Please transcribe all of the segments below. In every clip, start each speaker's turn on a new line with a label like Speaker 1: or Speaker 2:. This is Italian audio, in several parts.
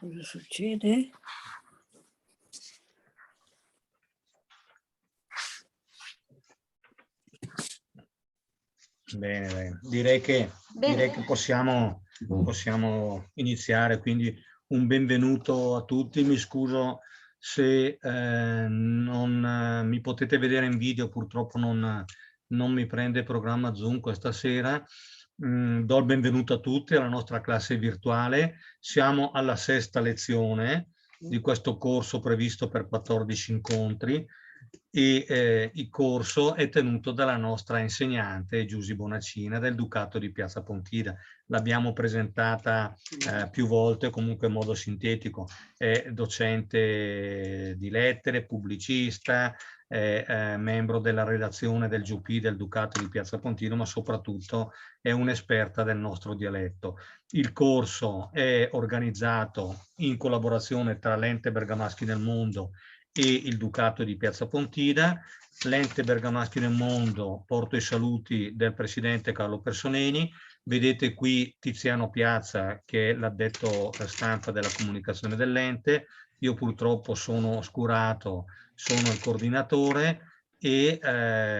Speaker 1: Cosa succede?
Speaker 2: Bene, bene. Direi che possiamo iniziare, quindi un benvenuto a tutti. Mi scuso se non mi potete vedere in video, purtroppo non mi prende il programma Zoom questa sera. Do il benvenuto a tutti alla nostra classe virtuale. Siamo alla 6ª lezione di questo corso previsto per 14 incontri e il corso è tenuto dalla nostra insegnante Giusy Bonacina del Ducato di Piazza Pontida. L'abbiamo presentata più volte, comunque in modo sintetico. È docente di lettere, pubblicista, membro della redazione del GUP del Ducato di Piazza Pontida, ma soprattutto è un'esperta del nostro dialetto. Il corso è organizzato in collaborazione tra l'Ente Bergamaschi nel Mondo e il Ducato di Piazza Pontida. L'Ente Bergamaschi nel Mondo, porto i saluti del presidente Carlo Personeni. Vedete qui Tiziano Piazza, che è l'addetto stampa della comunicazione dell'ente. Io purtroppo sono oscurato, sono il coordinatore e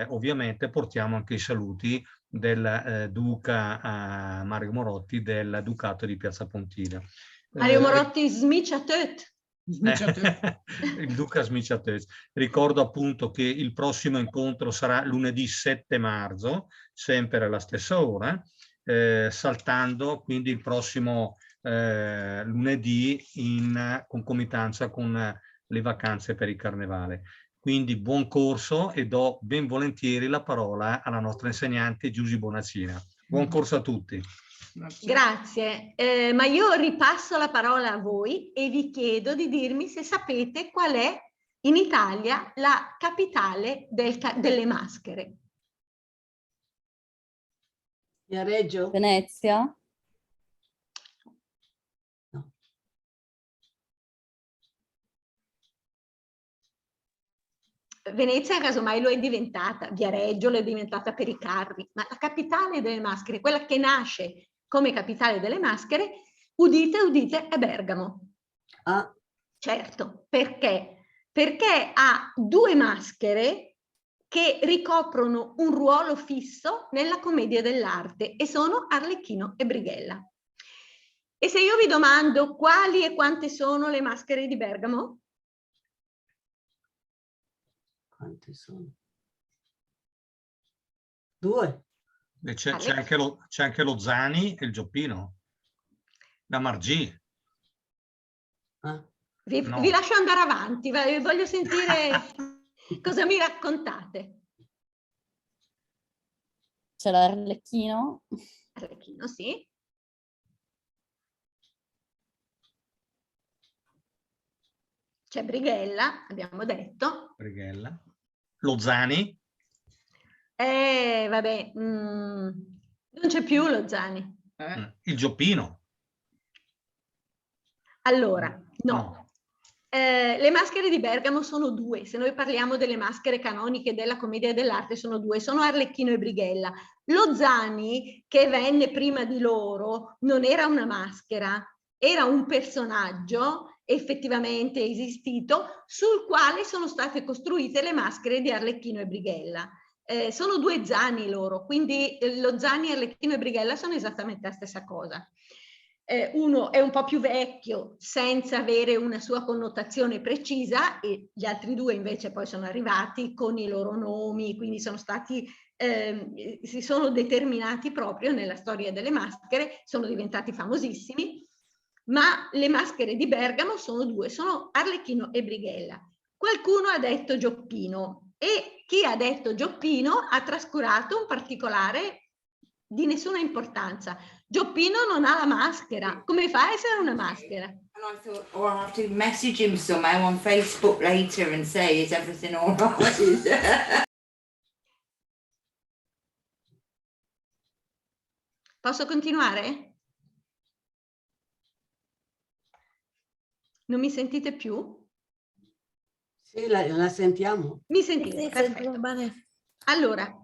Speaker 2: ovviamente portiamo anche i saluti del Duca Mario Morotti del Ducato di Piazza Pontida.
Speaker 1: Mario Morotti smiciatet.
Speaker 2: Il Duca Smiciatet. Ricordo appunto che il prossimo incontro sarà lunedì 7 marzo, sempre alla stessa ora, saltando quindi il prossimo lunedì in concomitanza con le vacanze per il carnevale. Quindi buon corso e do ben volentieri la parola alla nostra insegnante Giusy Bonacina. Buon corso a tutti.
Speaker 1: Grazie, ma io ripasso la parola a voi e vi chiedo di dirmi se sapete qual è in Italia la capitale delle maschere.
Speaker 3: Viareggio?
Speaker 4: Venezia?
Speaker 3: No.
Speaker 1: Venezia casomai lo è diventata, Viareggio lo è diventata per i carri, ma la capitale delle maschere, quella che nasce come capitale delle maschere, udite, udite, è Bergamo.
Speaker 3: Ah.
Speaker 1: Certo, perché? Perché ha 2 maschere che ricoprono un ruolo fisso nella commedia dell'arte e sono Arlecchino e Brighella. E se io vi domando quali e quante sono le maschere di Bergamo?
Speaker 3: Quante sono? 2.
Speaker 2: C'è anche lo Zani e il Gioppino. La Margì.
Speaker 3: Ah.
Speaker 1: Vi lascio andare avanti, voglio sentire cosa mi raccontate.
Speaker 4: C'è l'Arlecchino.
Speaker 1: Arlecchino, sì. C'è Brighella, abbiamo detto.
Speaker 2: Brighella. Lo Zani.
Speaker 1: Vabbè, non c'è più lo Zani.
Speaker 2: Il Gioppino.
Speaker 1: Allora, no. Le maschere di Bergamo sono 2. Se noi parliamo delle maschere canoniche della commedia dell'arte sono 2, sono Arlecchino e Brighella. Lo Zani, che venne prima di loro, non era una maschera, era un personaggio effettivamente esistito sul quale sono state costruite le maschere di Arlecchino e Brighella. Sono 2 Zani loro, quindi lo Zani, Arlecchino e Brighella sono esattamente la stessa cosa. Uno è un po' più vecchio senza avere una sua connotazione precisa e gli altri 2 invece poi sono arrivati con i loro nomi, quindi sono stati, si sono determinati proprio nella storia delle maschere, sono diventati famosissimi, ma le maschere di Bergamo sono 2, sono Arlecchino e Brighella. Qualcuno ha detto Gioppino e chi ha detto Gioppino ha trascurato un particolare di nessuna importanza. Gioppino non ha la maschera. Come fa a essere una maschera?
Speaker 5: And I thought, oh, I'll have to message him somehow on Facebook later and say, is everything all right?
Speaker 1: Posso continuare? Non mi sentite più?
Speaker 3: Sì, la sentiamo.
Speaker 1: Mi sentite?
Speaker 6: Sì,
Speaker 1: Perfetto.
Speaker 6: sentiamo bene.
Speaker 1: Allora,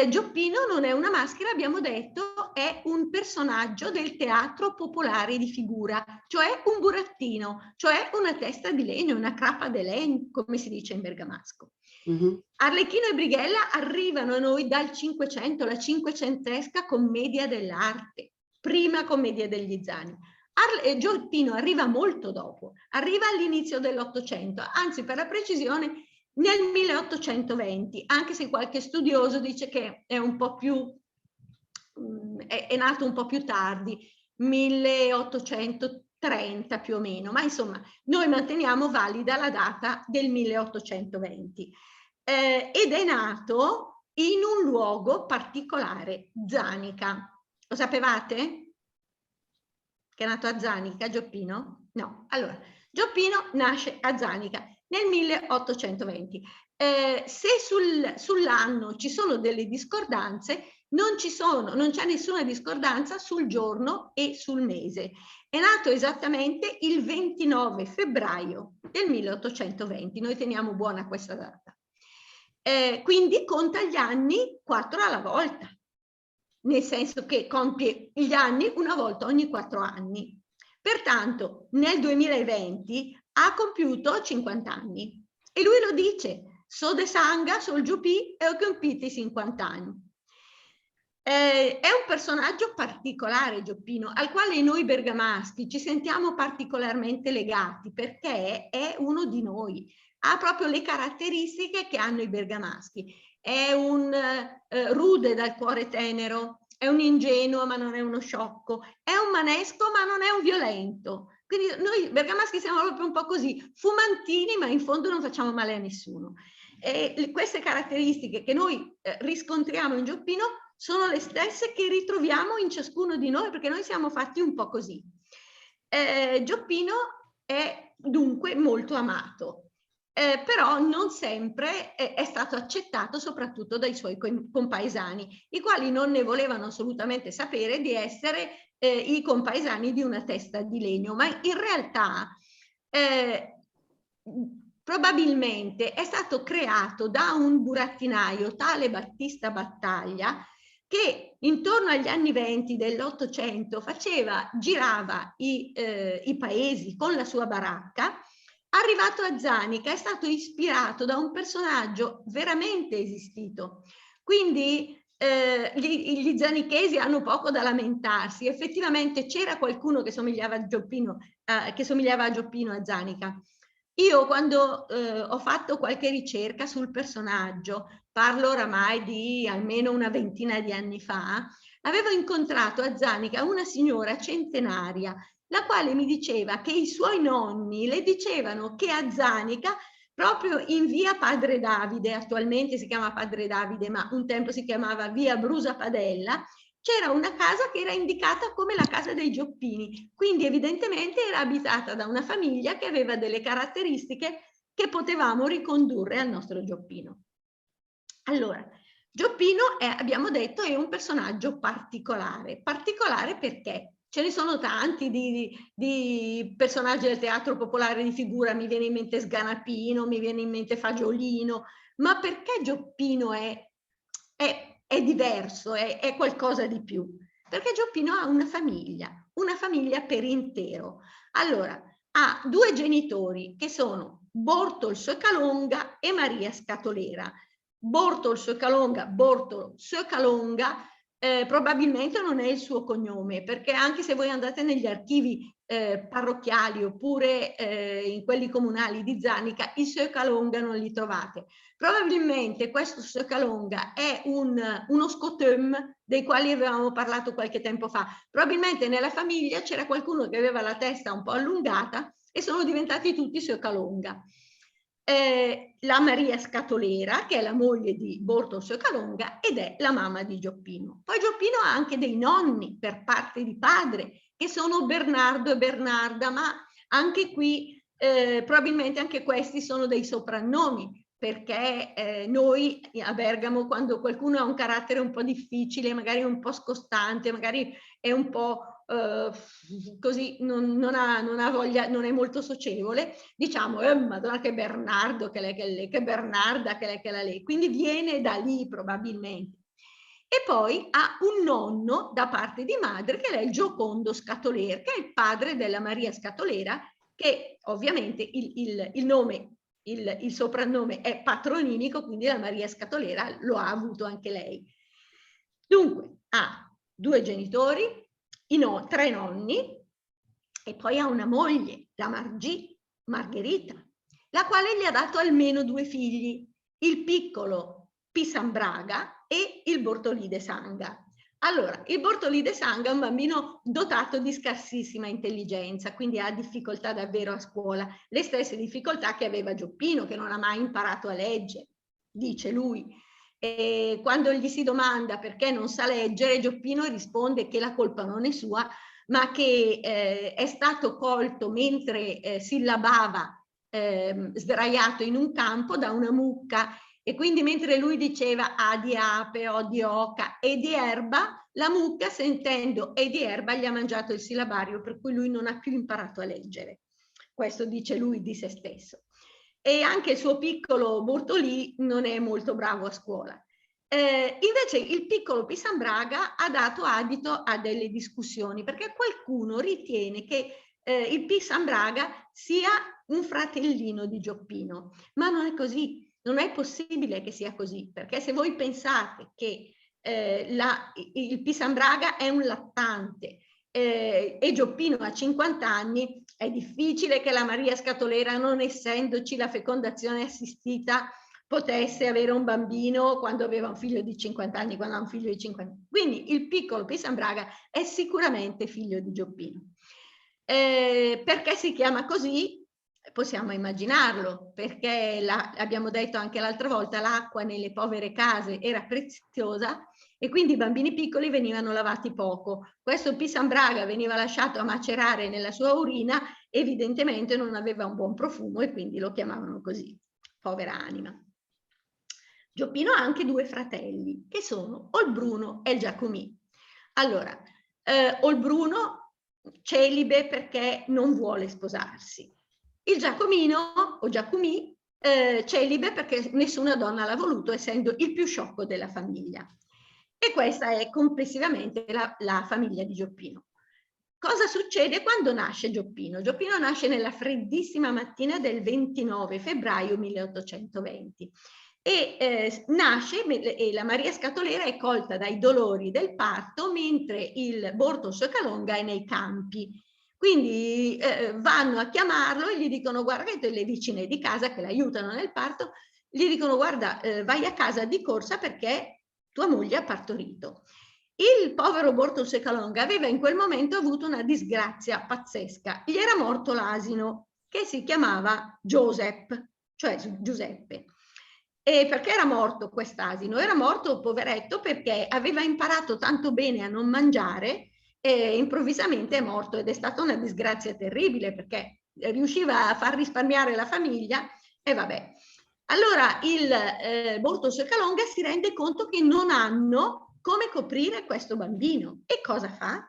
Speaker 1: Gioppino non è una maschera, abbiamo detto, è un personaggio del teatro popolare di figura, cioè un burattino, cioè una testa di legno, una crapa de legno, come si dice in bergamasco. Arlecchino e Brighella arrivano a noi dal Cinquecento, la cinquecentesca commedia dell'arte, prima commedia degli Zani. Gioppino arriva molto dopo, arriva all'inizio dell'Ottocento, anzi per la precisione nel 1820, anche se qualche studioso dice che è un po' più, è nato un po' più tardi, 1830 più o meno, ma insomma noi manteniamo valida la data del 1820. Ed è nato in un luogo particolare, Zanica. Lo sapevate? Che è nato a Zanica, Gioppino? No. Allora, Gioppino nasce a Zanica nel 1820. Se sull'anno ci sono delle discordanze, non c'è nessuna discordanza sul giorno e sul mese. È nato esattamente il 29 febbraio del 1820. Noi teniamo buona questa data. Quindi conta gli anni 4 alla volta, nel senso che compie gli anni una volta ogni 4 anni. Pertanto nel 2020 ha compiuto 50 anni e lui lo dice, so de sanga, sol giupì e ho compiuto i 50 anni. È un personaggio particolare, Gioppino, al quale noi bergamaschi ci sentiamo particolarmente legati perché è uno di noi, ha proprio le caratteristiche che hanno i bergamaschi. È un rude dal cuore tenero, è un ingenuo ma non è uno sciocco, è un manesco ma non è un violento. Quindi noi bergamaschi siamo proprio un po' così, fumantini ma in fondo non facciamo male a nessuno. E queste caratteristiche che noi riscontriamo in Gioppino sono le stesse che ritroviamo in ciascuno di noi perché noi siamo fatti un po' così. Gioppino è dunque molto amato. Però non sempre è stato accettato soprattutto dai suoi compaesani, i quali non ne volevano assolutamente sapere di essere i compaesani di una testa di legno, ma in realtà probabilmente è stato creato da un burattinaio, tale Battista Battaglia, che intorno agli anni 20 dell'Ottocento girava i paesi con la sua baracca. Arrivato a Zanica è stato ispirato da un personaggio veramente esistito, quindi gli zanichesi hanno poco da lamentarsi, effettivamente c'era qualcuno che somigliava a Gioppino a Zanica. Io quando ho fatto qualche ricerca sul personaggio, parlo oramai di almeno una ventina di anni fa, avevo incontrato a Zanica una signora centenaria, la quale mi diceva che i suoi nonni le dicevano che a Zanica, proprio in via Padre Davide, attualmente si chiama Padre Davide, ma un tempo si chiamava via Brusa Padella, c'era una casa che era indicata come la casa dei Gioppini, quindi evidentemente era abitata da una famiglia che aveva delle caratteristiche che potevamo ricondurre al nostro Gioppino. Allora, Gioppino abbiamo detto, è un personaggio particolare. Particolare perché? Ce ne sono tanti di personaggi del teatro popolare di figura, mi viene in mente Sganapino, mi viene in mente Fagiolino, ma perché Gioppino è diverso, è qualcosa di più? Perché Gioppino ha una famiglia per intero. Allora, ha 2 genitori che sono Bortol Söcalonga e Maria Scatolera. Bortol Söcalonga, probabilmente non è il suo cognome, perché anche se voi andate negli archivi parrocchiali oppure in quelli comunali di Zanica, i Söcalonga non li trovate. Probabilmente questo Söcalonga è uno scotum dei quali avevamo parlato qualche tempo fa. Probabilmente nella famiglia c'era qualcuno che aveva la testa un po' allungata e sono diventati tutti Söcalonga. La Maria Scatolera, che è la moglie di Bortol Söcalonga ed è la mamma di Gioppino. Poi Gioppino ha anche dei nonni per parte di padre, che sono Bernardo e Bernarda, ma anche qui probabilmente anche questi sono dei soprannomi, perché noi a Bergamo, quando qualcuno ha un carattere un po' difficile, magari un po' scostante, magari è un po' così non ha voglia, non è molto socievole, diciamo, Madonna che Bernardo, che lei, che Bernarda, che lei, quindi viene da lì probabilmente. E poi ha un nonno da parte di madre che è il Giocondo Scatolera, che è il padre della Maria Scatolera, che ovviamente il nome, il soprannome è patronimico, quindi la Maria Scatolera lo ha avuto anche lei. Dunque ha 2 genitori, 3 nonni e poi ha una moglie, la Margherita, la quale gli ha dato almeno 2 figli, il piccolo Pisambraga e il Bortolide Sanga. Allora, il Bortolide Sanga è un bambino dotato di scarsissima intelligenza, quindi ha difficoltà davvero a scuola, le stesse difficoltà che aveva Gioppino, che non ha mai imparato a leggere, dice lui. E quando gli si domanda perché non sa leggere, Gioppino risponde che la colpa non è sua, ma che è stato colto mentre sillabava sdraiato in un campo da una mucca, e quindi mentre lui diceva A di ape, O di oca e di erba, la mucca, sentendo E di erba, gli ha mangiato il sillabario, per cui lui non ha più imparato a leggere. Questo dice lui di se stesso. E anche il suo piccolo Bortolì non è molto bravo a scuola. Invece il piccolo Pisambraga ha dato adito a delle discussioni, perché qualcuno ritiene che il Pisambraga sia un fratellino di Gioppino, ma non è così, non è possibile che sia così, perché se voi pensate che il Pisambraga è un lattante e Gioppino ha 50 anni, è difficile che la Maria Scatolera, non essendoci la fecondazione assistita, potesse avere un bambino quando aveva un figlio di 50 anni, quando ha un figlio di 50 anni. Quindi il piccolo Pisambraga è sicuramente figlio di Gioppino. Perché si chiama così? Possiamo immaginarlo, perché abbiamo detto anche l'altra volta, l'acqua nelle povere case era preziosa e quindi i bambini piccoli venivano lavati poco. Questo Pisambraga veniva lasciato a macerare nella sua urina, evidentemente non aveva un buon profumo e quindi lo chiamavano così, povera anima. Gioppino ha anche 2 fratelli, che sono Olbruno e il Giacomì. Allora, Olbruno celibe perché non vuole sposarsi. Il Giacomino o Giacomì celibe perché nessuna donna l'ha voluto, essendo il più sciocco della famiglia. E questa è complessivamente la famiglia di Gioppino. Cosa succede quando nasce Gioppino? Gioppino nasce nella freddissima mattina del 29 febbraio 1820 e nasce e la Maria Scatolera è colta dai dolori del parto mentre il Borto Socalonga è nei campi. Quindi vanno a chiamarlo e gli dicono: guarda, che le vicine di casa che l'aiutano nel parto gli dicono: guarda, vai a casa di corsa perché tua moglie ha partorito. Il povero Borto Socalonga aveva in quel momento avuto una disgrazia pazzesca. Gli era morto l'asino che si chiamava Joseph, cioè Giuseppe. E perché era morto quest'asino? Era morto, poveretto, perché aveva imparato tanto bene a non mangiare e improvvisamente è morto, ed è stata una disgrazia terribile perché riusciva a far risparmiare la famiglia e vabbè. Allora il Borto Socalonga si rende conto che non hanno come coprire questo bambino e cosa fa?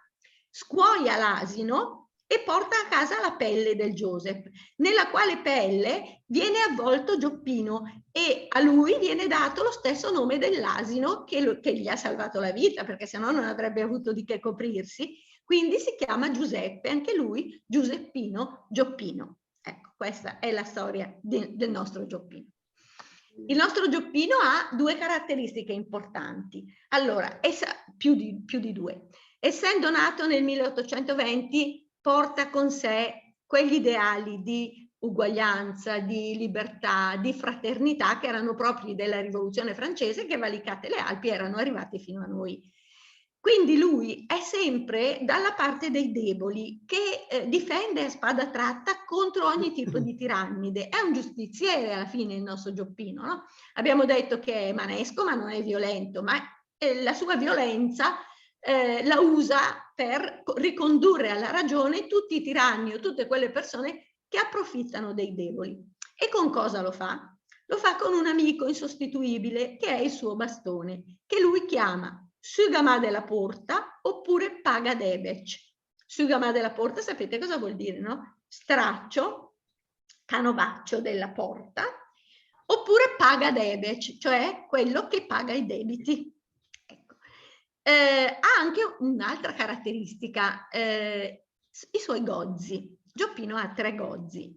Speaker 1: Scuoia l'asino e porta a casa la pelle del Joseph, nella quale pelle viene avvolto Gioppino e a lui viene dato lo stesso nome dell'asino che gli ha salvato la vita, perché sennò non avrebbe avuto di che coprirsi, quindi si chiama Giuseppe, anche lui Giuseppino Gioppino. Ecco, questa è la storia del nostro Gioppino. Il nostro Gioppino ha 2 caratteristiche importanti. Allora, più di 2. Essendo nato nel 1820, porta con sé quegli ideali di uguaglianza, di libertà, di fraternità che erano propri della Rivoluzione francese, che valicate le Alpi erano arrivati fino a noi. Quindi lui è sempre dalla parte dei deboli, che difende a spada tratta contro ogni tipo di tirannide. È un giustiziere alla fine il nostro Gioppino, no? Abbiamo detto che è manesco ma non è violento, ma la sua violenza la usa per ricondurre alla ragione tutti i tiranni o tutte quelle persone che approfittano dei deboli. E con cosa lo fa? Lo fa con un amico insostituibile che è il suo bastone, che lui chiama Sugama della Porta oppure Paga Debec. Sugamà della porta, sapete cosa vuol dire, no? Straccio, canovaccio della porta, oppure paga debet, cioè quello che paga i debiti. Ecco. Ha anche un'altra caratteristica, i suoi gozzi. Gioppino ha 3 gozzi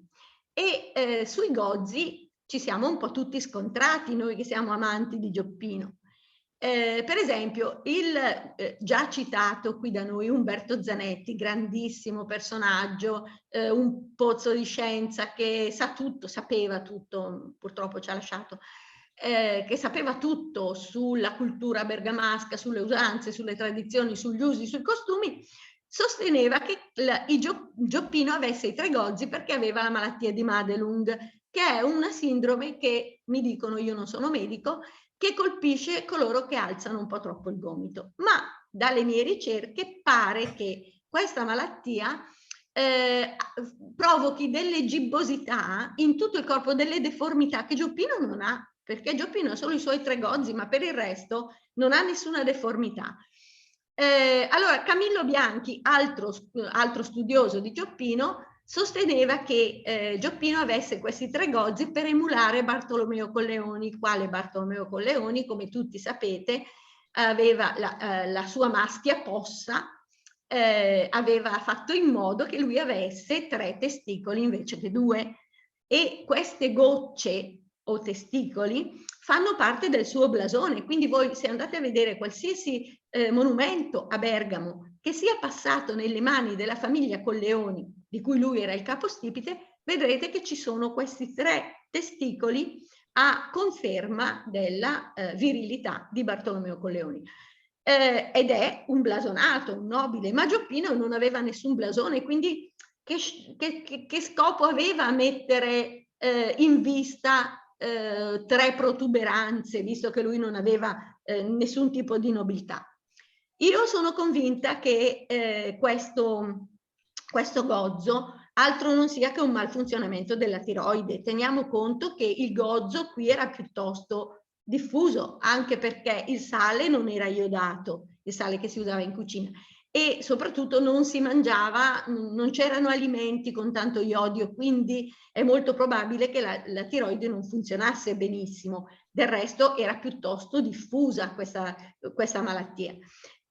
Speaker 1: e sui gozzi ci siamo un po' tutti scontrati, noi che siamo amanti di Gioppino. Per esempio, il già citato qui da noi Umberto Zanetti, grandissimo personaggio, un pozzo di scienza che sa tutto, sapeva tutto, purtroppo ci ha lasciato, che sapeva tutto sulla cultura bergamasca, sulle usanze, sulle tradizioni, sugli usi, sui costumi, sosteneva che Gioppino avesse i 3 gozzi perché aveva la malattia di Madelung, che è una sindrome che, mi dicono, io non sono medico, che colpisce coloro che alzano un po' troppo il gomito. Ma dalle mie ricerche pare che questa malattia provochi delle gibbosità in tutto il corpo, delle deformità che Gioppino non ha, perché Gioppino ha solo i suoi 3 gozzi, ma per il resto non ha nessuna deformità. Allora, Camillo Bianchi, altro studioso di Gioppino, sosteneva che Gioppino avesse questi 3 gozzi per emulare Bartolomeo Colleoni, il quale Bartolomeo Colleoni, come tutti sapete, aveva la sua maschia possa, aveva fatto in modo che lui avesse 3 testicoli invece che 2, e queste gocce o testicoli fanno parte del suo blasone, quindi voi se andate a vedere qualsiasi monumento a Bergamo che sia passato nelle mani della famiglia Colleoni, di cui lui era il capostipite, vedrete che ci sono questi 3 testicoli a conferma della virilità di Bartolomeo Colleoni. Ed è un blasonato, un nobile, ma Gioppino non aveva nessun blasone, quindi che scopo aveva mettere in vista 3 protuberanze, visto che lui non aveva nessun tipo di nobiltà? Io sono convinta che questo gozzo altro non sia che un malfunzionamento della tiroide. Teniamo conto che il gozzo qui era piuttosto diffuso, anche perché il sale non era iodato, il sale che si usava in cucina, e soprattutto non si mangiava, non c'erano alimenti con tanto iodio, quindi è molto probabile che la tiroide non funzionasse benissimo. Del resto era piuttosto diffusa questa malattia.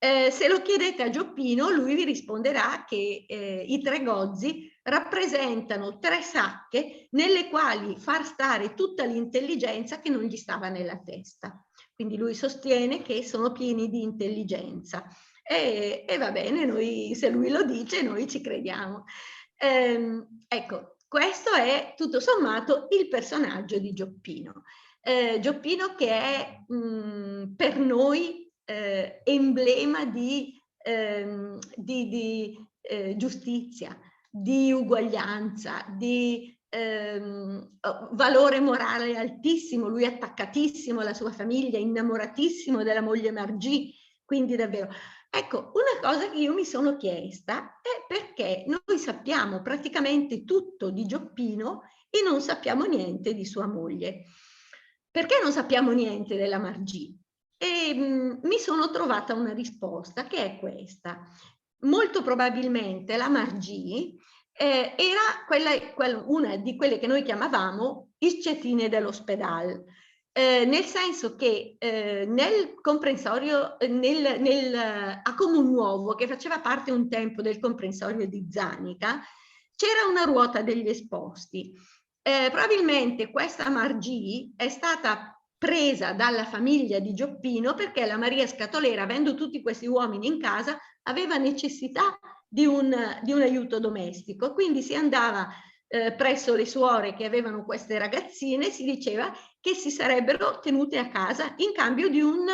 Speaker 1: Se lo chiedete a Gioppino, lui vi risponderà che i 3 gozzi rappresentano 3 sacche nelle quali far stare tutta l'intelligenza che non gli stava nella testa. Quindi lui sostiene che sono pieni di intelligenza. E va bene, noi, se lui lo dice, noi ci crediamo. Ecco, questo è tutto sommato il personaggio di Gioppino. Gioppino che è per noi emblema di giustizia, di uguaglianza, di valore morale altissimo. Lui è attaccatissimo alla sua famiglia, innamoratissimo della moglie Margì, quindi davvero. Ecco, una cosa che io mi sono chiesta è perché noi sappiamo praticamente tutto di Gioppino e non sappiamo niente di sua moglie. Perché non sappiamo niente della Margì? E mi sono trovata una risposta che è questa. Molto probabilmente la Margì era una di quelle che noi chiamavamo iscetine dell'ospedale, nel senso che nel comprensorio, a Comunnuovo, che faceva parte un tempo del comprensorio di Zanica, c'era una ruota degli esposti. Probabilmente questa Margì è stata presa dalla famiglia di Gioppino perché la Maria Scatolera, avendo tutti questi uomini in casa, aveva necessità di un aiuto domestico. Quindi si andava presso le suore che avevano queste ragazzine, si diceva che si sarebbero tenute a casa in cambio di un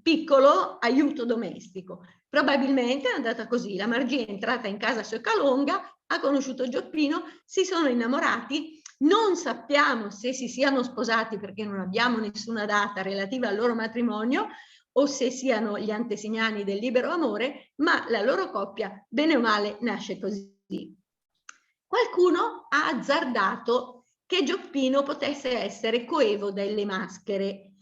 Speaker 1: piccolo aiuto domestico. Probabilmente è andata così. La Margì è entrata in casa Soccalonga, ha conosciuto Gioppino, si sono innamorati. Non sappiamo se si siano sposati perché non abbiamo nessuna data relativa al loro matrimonio o se siano gli antesignani del libero amore, ma la loro coppia, bene o male, nasce così. Qualcuno ha azzardato che Gioppino potesse essere coevo delle maschere.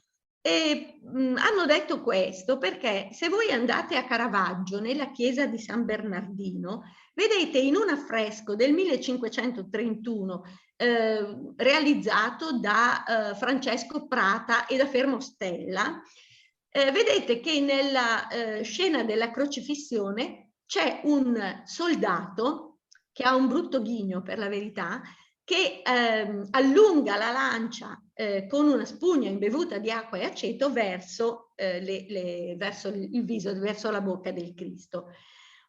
Speaker 1: E hanno detto questo perché se voi andate a Caravaggio, nella chiesa di San Bernardino, vedete in un affresco del 1531 realizzato da Francesco Prata e da Fermo Stella, vedete che nella scena della crocifissione c'è un soldato che ha un brutto ghigno, per la verità, che allunga la lancia con una spugna imbevuta di acqua e aceto verso, verso il viso, verso la bocca del Cristo.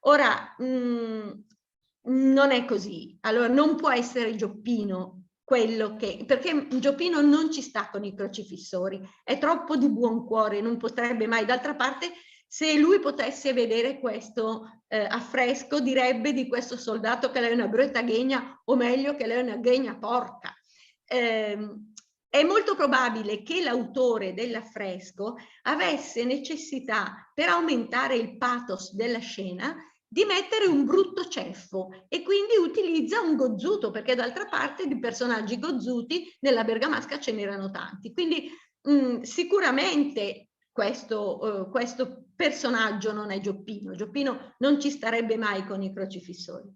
Speaker 1: Ora, non è così. Allora, non può essere Gioppino quello che... Perché Gioppino non ci sta con i crocifissori, è troppo di buon cuore, non potrebbe mai. D'altra parte, se lui potesse vedere questo affresco, direbbe di questo soldato che lei è una brutta ghegna, o meglio che lei è una ghegna porca. È molto probabile che l'autore dell'affresco avesse necessità, per aumentare il pathos della scena, di mettere un brutto ceffo e quindi utilizza un gozzuto, perché d'altra parte di personaggi gozzuti nella Bergamasca ce n'erano tanti. Quindi sicuramente questo personaggio non è Gioppino. Gioppino non ci starebbe mai con i crocifissori.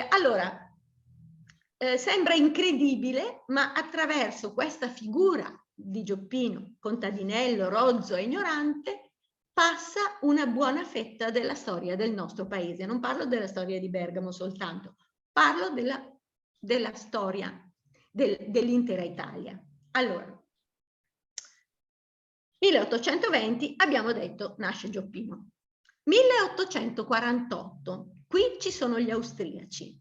Speaker 1: Allora, sembra incredibile, ma attraverso questa figura di Gioppino, contadinello, rozzo e ignorante, passa una buona fetta della storia del nostro paese. Non parlo della storia di Bergamo soltanto, parlo della storia dell'intera Italia. Allora, 1820 abbiamo detto nasce Gioppino. 1848, qui ci sono gli austriaci.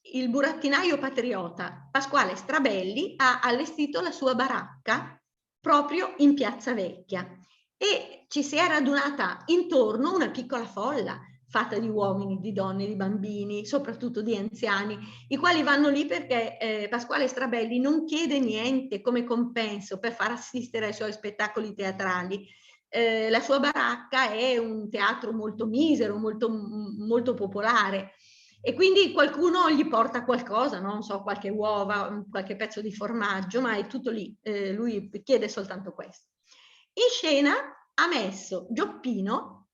Speaker 1: Il burattinaio patriota Pasquale Strabelli ha allestito la sua baracca proprio in Piazza Vecchia e ci si è radunata intorno una piccola folla fatta di uomini, di donne, di bambini, soprattutto di anziani, i quali vanno lì perché Pasquale Strabelli non chiede niente come compenso per far assistere ai suoi spettacoli teatrali. La sua baracca è un teatro molto misero, molto popolare, e quindi qualcuno gli porta qualcosa, non so, qualche uova, qualche pezzo di formaggio, ma è tutto lì, lui chiede soltanto questo. In scena ha messo Gioppino,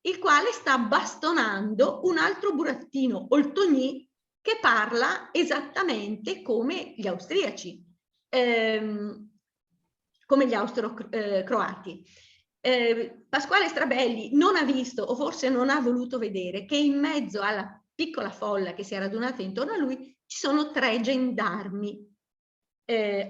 Speaker 1: il quale sta bastonando un altro burattino, Oltogni, che parla esattamente come gli austriaci, come gli austro-croati. Pasquale Strabelli non ha visto, o forse non ha voluto vedere, che in mezzo alla piccola folla che si è radunata intorno a lui ci sono 3 gendarmi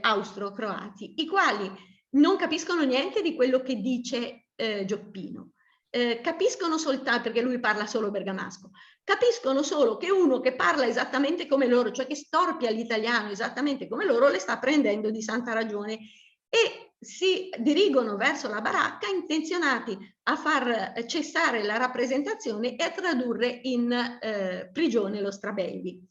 Speaker 1: austro-croati, i quali non capiscono niente di quello che dice Gioppino. Capiscono soltanto, perché lui parla solo bergamasco, capiscono solo che uno che parla esattamente come loro, cioè che storpia l'italiano esattamente come loro, le sta prendendo di santa ragione, e si dirigono verso la baracca intenzionati a far cessare la rappresentazione e a tradurre in prigione lo Strabelli.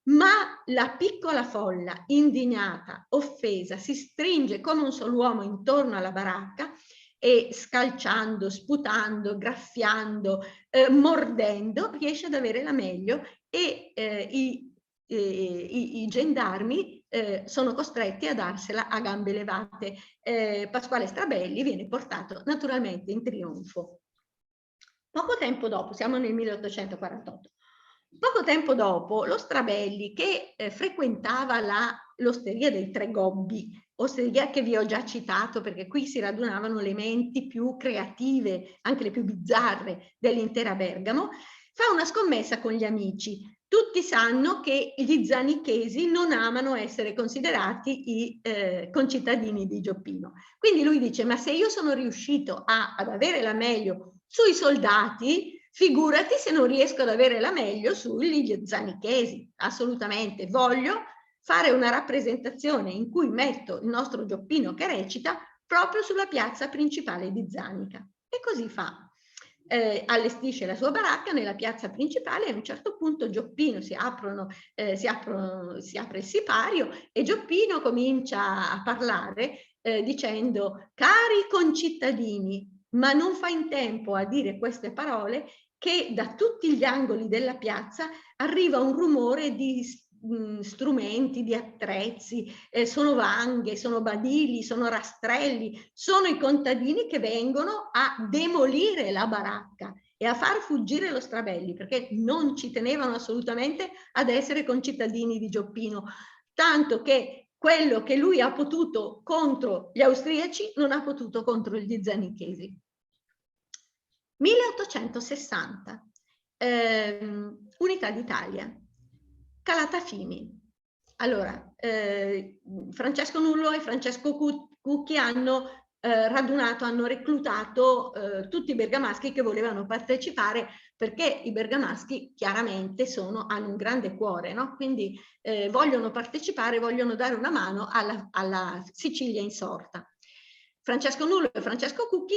Speaker 1: Ma la piccola folla, indignata, offesa, si stringe come un solo uomo intorno alla baracca e scalciando, sputando, graffiando, mordendo, riesce ad avere la meglio, e i gendarmi sono costretti a darsela a gambe levate. Pasquale Strabelli viene portato naturalmente in trionfo. Poco tempo dopo, siamo nel 1848, poco tempo dopo lo Strabelli, che frequentava l'osteria dei Tre Gobbi, osteria che vi ho già citato perché qui si radunavano le menti più creative, anche le più bizzarre dell'intera Bergamo, fa una scommessa con gli amici. Tutti sanno che gli zanichesi non amano essere considerati i concittadini di Gioppino. Quindi lui dice: ma se io sono riuscito ad avere la meglio sui soldati, figurati se non riesco ad avere la meglio sugli zanichesi. Assolutamente, voglio fare una rappresentazione in cui metto il nostro Gioppino che recita proprio sulla piazza principale di Zanica. E così fa. Allestisce la sua baracca nella piazza principale, e a un certo punto Gioppino si apre il sipario e Gioppino comincia a parlare dicendo: cari concittadini, ma non fa in tempo a dire queste parole che da tutti gli angoli della piazza arriva un rumore di strumenti, di attrezzi, sono vanghe, sono badili, sono rastrelli, sono i contadini che vengono a demolire la baracca e a far fuggire lo Strabelli, perché non ci tenevano assolutamente ad essere concittadini di Gioppino, tanto che quello che lui ha potuto contro gli austriaci non ha potuto contro gli zanicchesi. 1860, Unità d'Italia, Calatafimi. Allora, Francesco Nullo e Francesco Cucchi hanno radunato, hanno reclutato tutti i bergamaschi che volevano partecipare, perché i bergamaschi chiaramente hanno un grande cuore, no? Quindi vogliono partecipare, vogliono dare una mano alla Sicilia insorta. Francesco Nullo e Francesco Cucchi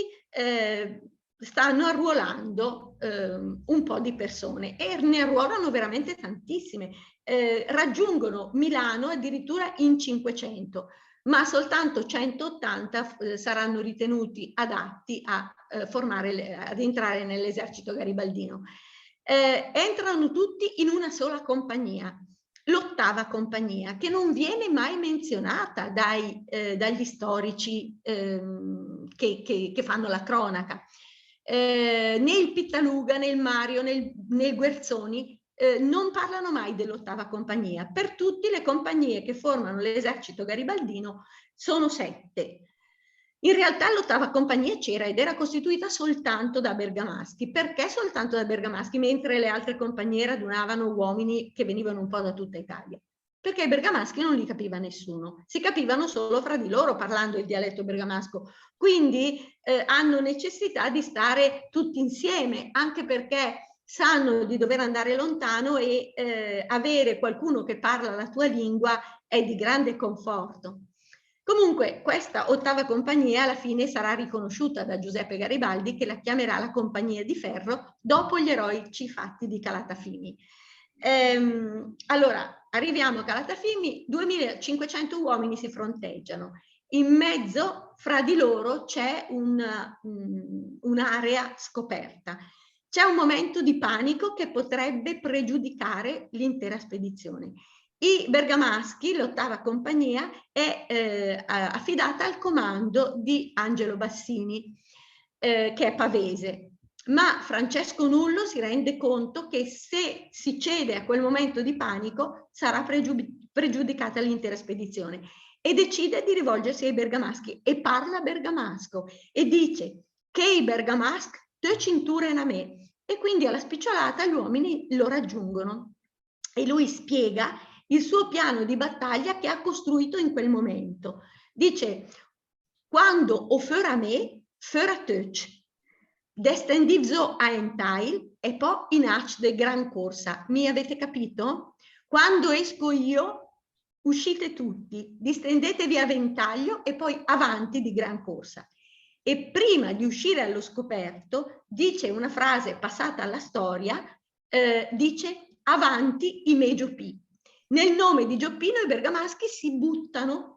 Speaker 1: stanno arruolando un po' di persone e ne arruolano veramente tantissime. Raggiungono Milano addirittura in 500, ma soltanto 180 saranno ritenuti adatti ad entrare nell'esercito garibaldino. Entrano tutti in una sola compagnia, l'8ª compagnia, che non viene mai menzionata dagli storici che fanno la cronaca. Né il Pittaluga, né il Mario, né il Guerzoni non parlano mai dell'8ª compagnia. Per tutti le compagnie che formano l'esercito garibaldino sono 7. In realtà l'8ª compagnia c'era ed era costituita soltanto da bergamaschi. Perché soltanto da bergamaschi, mentre le altre compagnie radunavano uomini che venivano un po' da tutta Italia? Perché i bergamaschi non li capiva nessuno, si capivano solo fra di loro parlando il dialetto bergamasco. Quindi hanno necessità di stare tutti insieme, anche perché sanno di dover andare lontano e avere qualcuno che parla la tua lingua è di grande conforto. Comunque questa 8ª compagnia alla fine sarà riconosciuta da Giuseppe Garibaldi, che la chiamerà la Compagnia di Ferro dopo gli eroici fatti di Calatafimi. Allora, arriviamo a Calatafimi, 2500 uomini si fronteggiano. In mezzo, fra di loro, c'è un'area scoperta. C'è un momento di panico che potrebbe pregiudicare l'intera spedizione. I bergamaschi, l'8ª compagnia, è affidata al comando di Angelo Bassini, che è pavese. Ma Francesco Nullo si rende conto che se si cede a quel momento di panico sarà pregiudicata l'intera spedizione e decide di rivolgersi ai bergamaschi e parla bergamasco e dice che i bergamask te cinturen a me, e quindi alla spicciolata gli uomini lo raggiungono e lui spiega il suo piano di battaglia che ha costruito in quel momento. Dice: quando o für a me, für a teuch. Destendiv so ein Teil e poi in ach de gran corsa. Mi avete capito? Quando esco io, uscite tutti, distendetevi a ventaglio e poi avanti di gran corsa. E prima di uscire allo scoperto dice una frase passata alla storia, dice avanti i me Gioppi. Nel nome di Gioppino i bergamaschi si buttano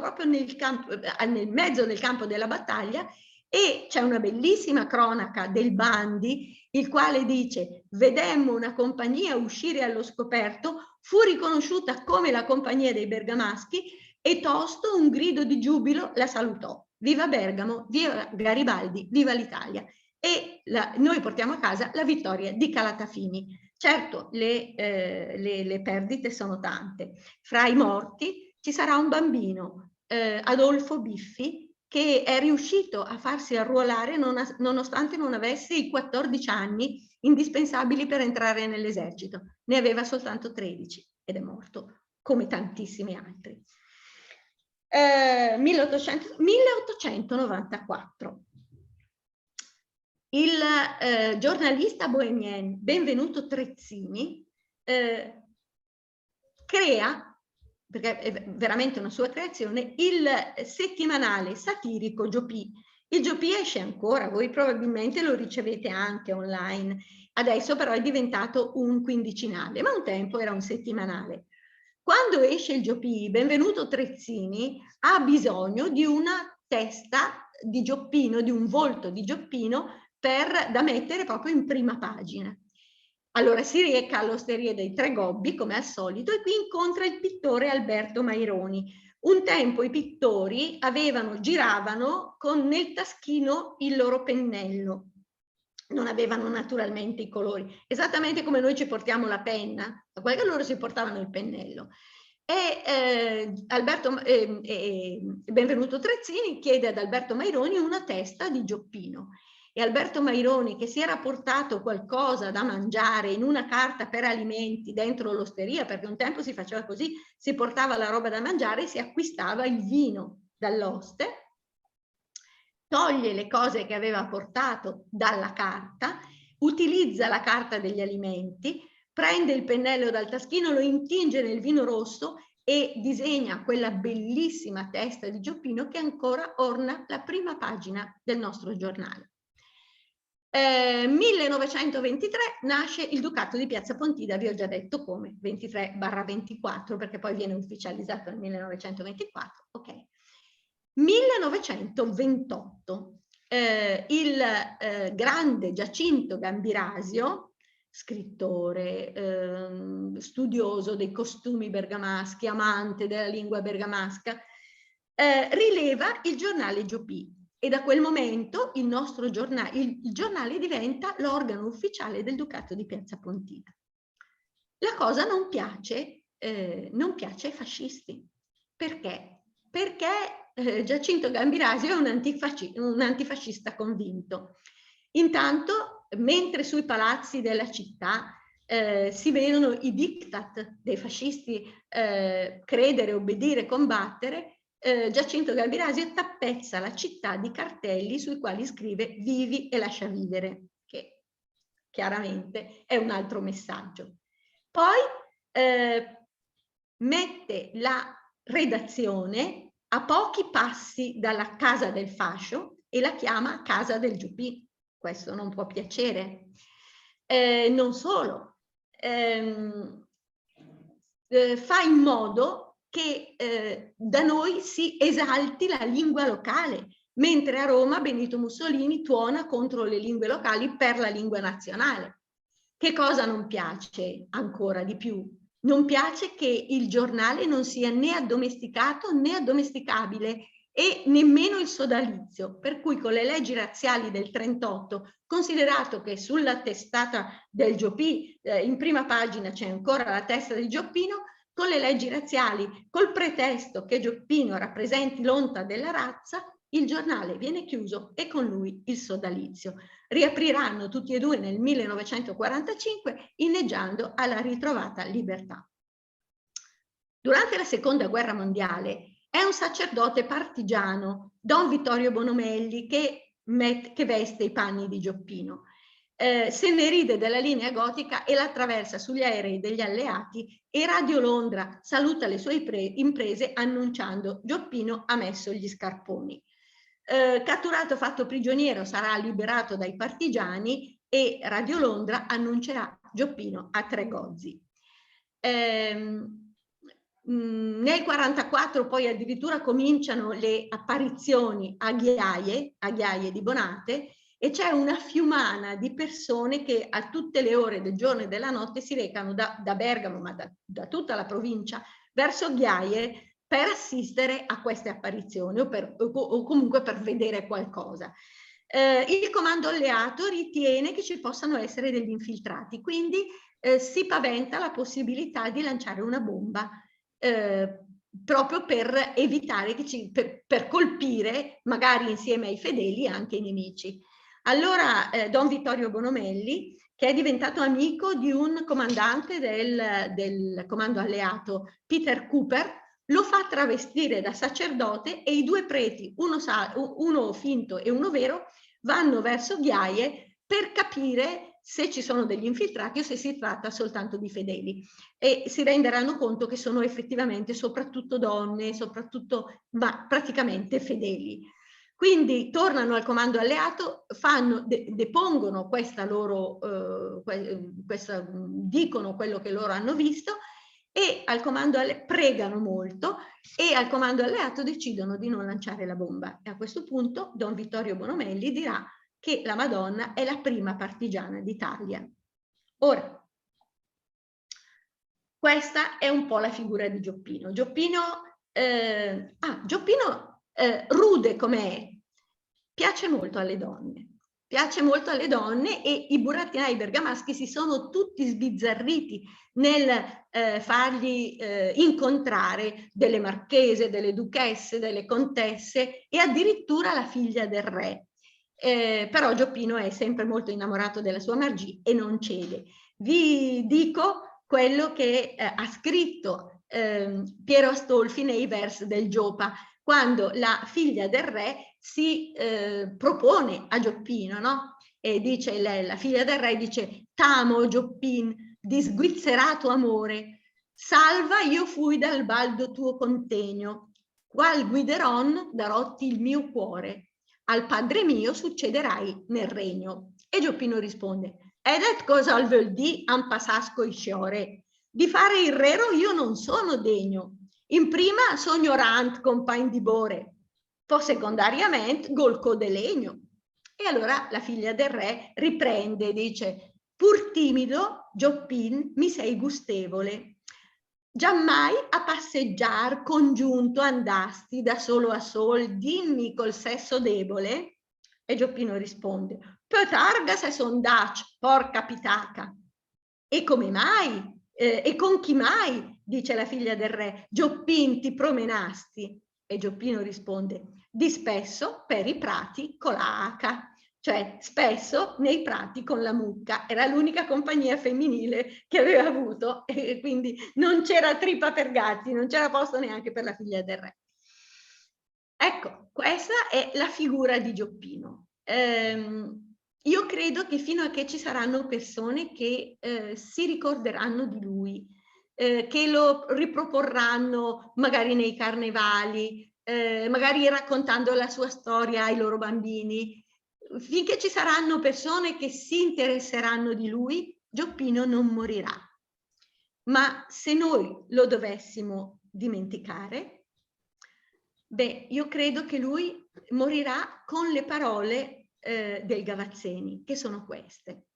Speaker 1: proprio nel mezzo del campo della battaglia. E c'è una bellissima cronaca del Bandi, il quale dice: vedemmo una compagnia uscire allo scoperto, fu riconosciuta come la compagnia dei bergamaschi e tosto un grido di giubilo la salutò. Viva Bergamo, viva Garibaldi, viva l'Italia. E noi portiamo a casa la vittoria di Calatafimi. Certo, le perdite sono tante. Fra i morti ci sarà un bambino, Adolfo Biffi, che è riuscito a farsi arruolare nonostante non avesse i 14 anni indispensabili per entrare nell'esercito. Ne aveva soltanto 13 ed è morto, come tantissimi altri. 1894. Il giornalista bohemien Benvenuto Trezzini crea, perché è veramente una sua creazione, il settimanale satirico Gioppi. Il Gioppi esce ancora, voi probabilmente lo ricevete anche online, adesso però è diventato un quindicinale, ma un tempo era un settimanale. Quando esce il Gioppi, Benvenuto Trezzini ha bisogno di una testa di Gioppino, di un volto di Gioppino da mettere proprio in prima pagina. Allora si reca all'Osteria dei Tre Gobbi, come al solito, e qui incontra il pittore Alberto Maironi. Un tempo i pittori giravano nel taschino il loro pennello. Non avevano naturalmente i colori, esattamente come noi ci portiamo la penna, a quel che loro si portavano il pennello. E Benvenuto Trezzini chiede ad Alberto Maironi una testa di Gioppino. E Alberto Maironi, che si era portato qualcosa da mangiare in una carta per alimenti dentro l'osteria, perché un tempo si faceva così, si portava la roba da mangiare e si acquistava il vino dall'oste, toglie le cose che aveva portato dalla carta, utilizza la carta degli alimenti, prende il pennello dal taschino, lo intinge nel vino rosso e disegna quella bellissima testa di Gioppino che ancora orna la prima pagina del nostro giornale. 1923 nasce il Ducato di Piazza Pontida, vi ho già detto come, 23/24, perché poi viene ufficializzato nel 1924, ok. 1928, il grande Giacinto Gambirasio, scrittore, studioso dei costumi bergamaschi, amante della lingua bergamasca, rileva il giornale Giopì. E da quel momento il nostro giornale, il giornale diventa l'organo ufficiale del Ducato di Piazza Pontida. La cosa non piace ai fascisti. Perché? Perché Giacinto Gambirasio è un antifascista convinto. Intanto, mentre sui palazzi della città si vedono i diktat dei fascisti, credere, obbedire, combattere, Giacinto Gambirasio tappezza la città di cartelli sui quali scrive "Vivi e lascia vivere", che chiaramente è un altro messaggio. Poi mette la redazione a pochi passi dalla casa del fascio e la chiama Casa del Giupì. Questo non può piacere. Non solo, fa in modo che da noi si esalti la lingua locale, mentre a Roma Benito Mussolini tuona contro le lingue locali per la lingua nazionale. Che cosa non piace ancora di più? Non piace che il giornale non sia né addomesticato né addomesticabile e nemmeno il sodalizio, per cui con le leggi razziali del 38, considerato che sulla testata del Giopì in prima pagina c'è ancora la testa di Gioppino, con le leggi razziali, col pretesto che Gioppino rappresenti l'onta della razza, il giornale viene chiuso e con lui il sodalizio. Riapriranno tutti e due nel 1945, inneggiando alla ritrovata libertà. Durante la Seconda Guerra Mondiale è un sacerdote partigiano, Don Vittorio Bonomelli, che veste i panni di Gioppino. Se ne ride della linea gotica e la attraversa sugli aerei degli alleati e Radio Londra saluta le sue imprese annunciando: Gioppino ha messo gli scarponi. Catturato, fatto prigioniero, sarà liberato dai partigiani e Radio Londra annuncerà Gioppino a Tre Gozzi. Nel 1944 poi addirittura cominciano le apparizioni a Ghiaie di Bonate, e c'è una fiumana di persone che a tutte le ore del giorno e della notte si recano da Bergamo, ma da tutta la provincia, verso Ghiaie per assistere a queste apparizioni o comunque per vedere qualcosa. Il comando alleato ritiene che ci possano essere degli infiltrati, quindi si paventa la possibilità di lanciare una bomba proprio per evitare che per colpire magari insieme ai fedeli anche i nemici. Allora Don Vittorio Bonomelli, che è diventato amico di un comandante del comando alleato, Peter Cooper, lo fa travestire da sacerdote e i due preti, uno finto e uno vero, vanno verso Ghiaie per capire se ci sono degli infiltrati o se si tratta soltanto di fedeli, e si renderanno conto che sono effettivamente soprattutto donne, ma praticamente fedeli. Quindi tornano al comando alleato, depongono questa loro, dicono quello che loro hanno visto, e al comando pregano molto, e al comando alleato decidono di non lanciare la bomba. E a questo punto Don Vittorio Bonomelli dirà che la Madonna è la prima partigiana d'Italia. Ora, questa è un po' la figura di Gioppino. Gioppino, rude com'è, piace molto alle donne. Piace molto alle donne e i burattinai bergamaschi si sono tutti sbizzarriti nel fargli incontrare delle marchese, delle duchesse, delle contesse e addirittura la figlia del re. Però Gioppino è sempre molto innamorato della sua Margì e non cede. Vi dico quello che ha scritto Piero Astolfi nei versi del Giopa, quando la figlia del re si propone a Gioppino, no? E dice la figlia del re dice: "T'amo, Gioppin, di sguizzerato amore, salva io fui dal baldo tuo contegno, qual guideron darotti il mio cuore, al padre mio succederai nel regno." E Gioppino risponde: "Ed et cosa al vuol di ampasasco isciore? Di fare il rero io non sono degno. In prima sono ignorant compagn di bore, poi secondariamente golco de legno." E allora la figlia del re riprende, dice: "Pur timido, Gioppin, mi sei gustevole. Giammai a passeggiar congiunto andasti da solo a sol, dimmi col sesso debole?" E Gioppino risponde: "Petarga se son dac, porca pitaca." "E come mai? E con chi mai?" dice la figlia del re, "Gioppin ti promenasti?" E Gioppino risponde: "Di spesso per i prati con la aca." Cioè spesso nei prati con la mucca. Era l'unica compagnia femminile che aveva avuto e quindi non c'era trippa per gatti, non c'era posto neanche per la figlia del re. Ecco, questa è la figura di Gioppino. Io credo che fino a che ci saranno persone che si ricorderanno di lui, che lo riproporranno magari nei carnevali, magari raccontando la sua storia ai loro bambini, finché ci saranno persone che si interesseranno di lui, Gioppino non morirà. Ma se noi lo dovessimo dimenticare, beh, io credo che lui morirà con le parole del Gavazzeni, che sono queste: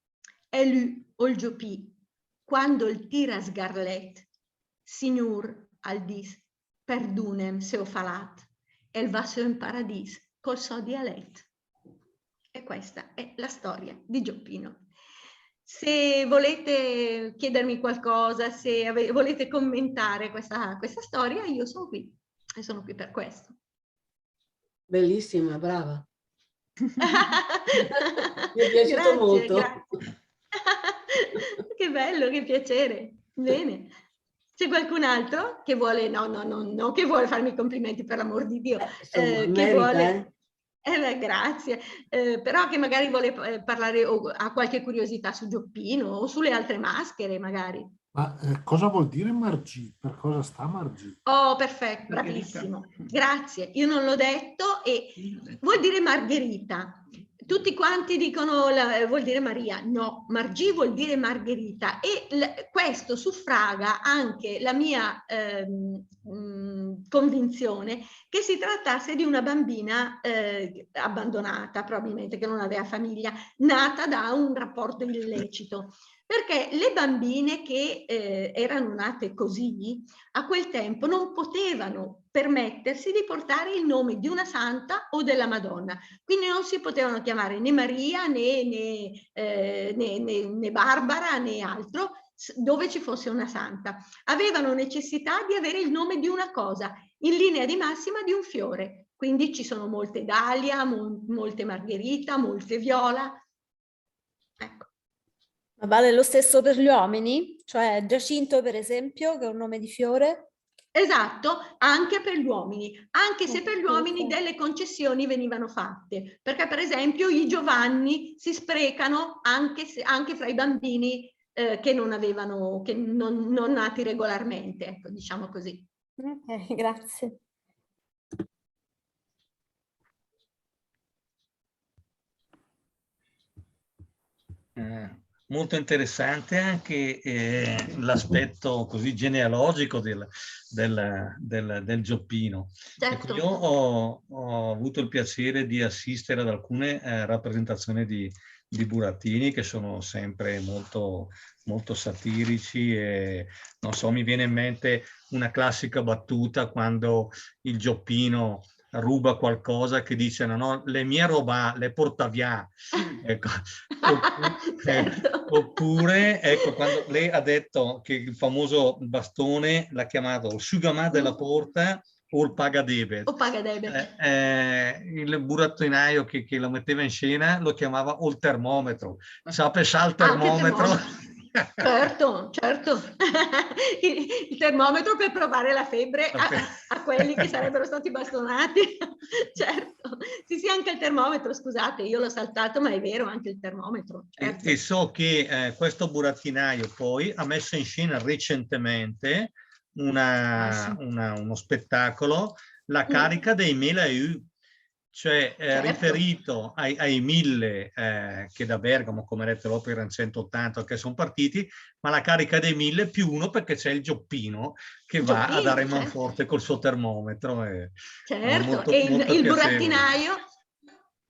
Speaker 1: "E lui, ol Giopì, quando il tira sgarlet, signor al dis, perdunem se ho falat, el vaso in paradis, col so dialet." E questa è la storia di Gioppino. Se volete chiedermi qualcosa, se volete commentare questa storia, io sono qui e sono qui per questo.
Speaker 3: Bellissima, brava. Mi è piaciuto
Speaker 1: Grazie,
Speaker 3: molto.
Speaker 1: grazie. Che bello, che piacere. Bene. C'è qualcun altro che vuole, no, che vuole farmi i complimenti, per l'amor di Dio,
Speaker 3: Insomma,
Speaker 1: che
Speaker 3: merita,
Speaker 1: vuole... beh, grazie, però che magari vuole parlare o ha qualche curiosità su Gioppino o sulle altre maschere magari.
Speaker 6: Ma cosa vuol dire Margì? Per cosa sta Margì?
Speaker 1: Oh, perfetto,
Speaker 2: Margherita.
Speaker 1: bravissimo, grazie. Io non l'ho detto e vuol dire Margherita. Tutti quanti dicono vuol dire Maria. No, Margì vuol dire Margherita e questo suffraga anche la mia convinzione che si trattasse di una bambina abbandonata, probabilmente, che non aveva famiglia, nata da un rapporto illecito. Perché le bambine che erano nate così, a quel tempo non potevano permettersi di portare il nome di una santa o della Madonna, quindi non si potevano chiamare né Maria né Barbara né altro, dove ci fosse una santa. Avevano necessità di avere il nome di una cosa, in linea di massima di un fiore, quindi ci sono molte Dalia, molte Margherita, molte Viola. Ecco.
Speaker 7: Ma vale lo stesso per gli uomini? Cioè Giacinto, per esempio, che è un nome di fiore?
Speaker 1: Esatto, anche per gli uomini, anche se per gli uomini delle concessioni venivano fatte, perché per esempio i Giovanni si sprecano anche fra i bambini che non avevano, che non nati regolarmente, ecco, diciamo così.
Speaker 7: Ok, grazie.
Speaker 2: molto interessante anche l'aspetto così genealogico del Gioppino.
Speaker 1: Certo.
Speaker 2: Ecco, io ho avuto il piacere di assistere ad alcune rappresentazioni di burattini che sono sempre molto, molto satirici e non so, mi viene in mente una classica battuta quando il Gioppino ruba qualcosa che dice no, le mie roba le porta via. Ecco.
Speaker 1: Certo.
Speaker 2: Oppure ecco, quando lei ha detto che il famoso bastone l'ha chiamato il Sugama della porta o il pagadebet.
Speaker 1: O pagadebet.
Speaker 2: Il burattinaio che lo metteva in scena lo chiamava o il termometro. Sapes il termometro?
Speaker 1: Certo, certo. Il termometro per provare la febbre a quelli che sarebbero stati bastonati. Certo. Sì, anche il termometro, scusate, io l'ho saltato, ma è vero, anche il termometro. Certo.
Speaker 2: E so che questo burattinaio poi ha messo in scena recentemente uno spettacolo, La carica dei Melayu, cioè
Speaker 1: Certo.
Speaker 2: riferito ai 1000 che da Bergamo, come detto, dopo erano 180 che sono partiti, ma la carica dei 1000 più uno perché c'è il Gioppino che va a dare manforte col suo termometro.
Speaker 1: Certo,
Speaker 2: molto,
Speaker 1: e
Speaker 2: molto
Speaker 1: il burattinaio...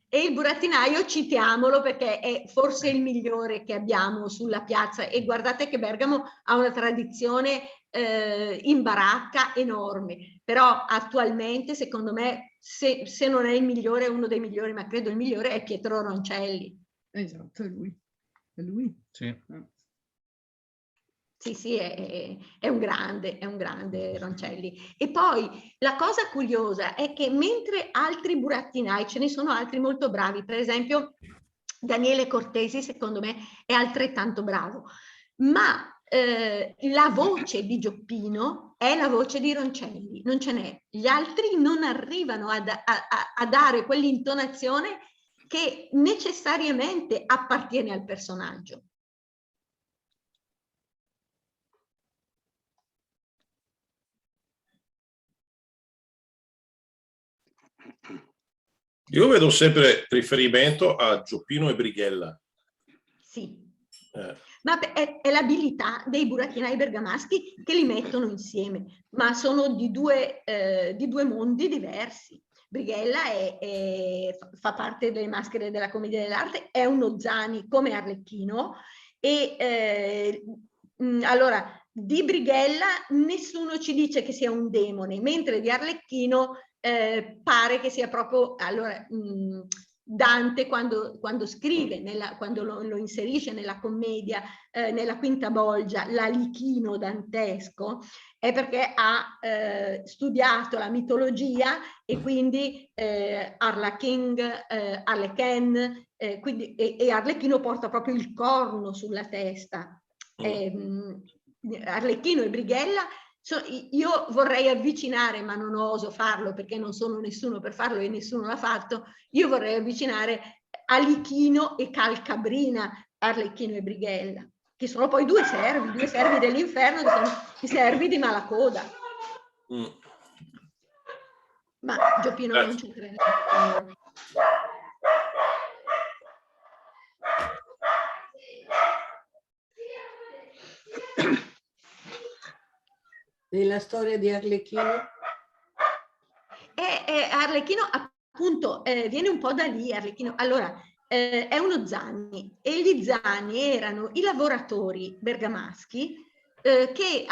Speaker 1: E il burattinaio, citiamolo perché è forse il migliore che abbiamo sulla piazza, e guardate che Bergamo ha una tradizione in baracca enorme, però attualmente secondo me se non è il migliore, è uno dei migliori, ma credo il migliore è Pietro Roncelli.
Speaker 8: Esatto, è lui. È lui.
Speaker 2: Sì.
Speaker 1: Sì, è un grande Roncelli. E poi la cosa curiosa è che mentre altri burattinai, ce ne sono altri molto bravi, per esempio Daniele Cortesi secondo me è altrettanto bravo, ma la voce di Gioppino è la voce di Roncelli, non ce n'è. Gli altri non arrivano a dare quell'intonazione che necessariamente appartiene al personaggio.
Speaker 9: Io vedo sempre riferimento a Gioppino e Brighella.
Speaker 1: Sì, ma è l'abilità dei burattinai bergamaschi che li mettono insieme, ma sono di due mondi diversi. Brighella fa parte delle maschere della commedia dell'arte, è uno Zani come Arlecchino, e allora di Brighella nessuno ci dice che sia un demone, mentre di Arlecchino pare che sia proprio, allora, Dante quando scrive, quando lo inserisce nella commedia, nella quinta bolgia, l'Alichino dantesco, è perché ha studiato la mitologia e quindi Arlequin, e Arlecchino porta proprio il corno sulla testa. Arlecchino e Brighella, io vorrei avvicinare, ma non oso farlo perché non sono nessuno per farlo e nessuno l'ha fatto, io vorrei avvicinare Alichino e Calcabrina, Arlecchino e Brighella, che sono poi due servi dell'inferno, che sono i servi di Malacoda. Ma Gioppino non c'entra niente.
Speaker 3: Nella storia di Arlecchino?
Speaker 1: Arlecchino appunto viene un po' da lì. Arlecchino, allora, è uno Zani, e gli Zani erano i lavoratori bergamaschi che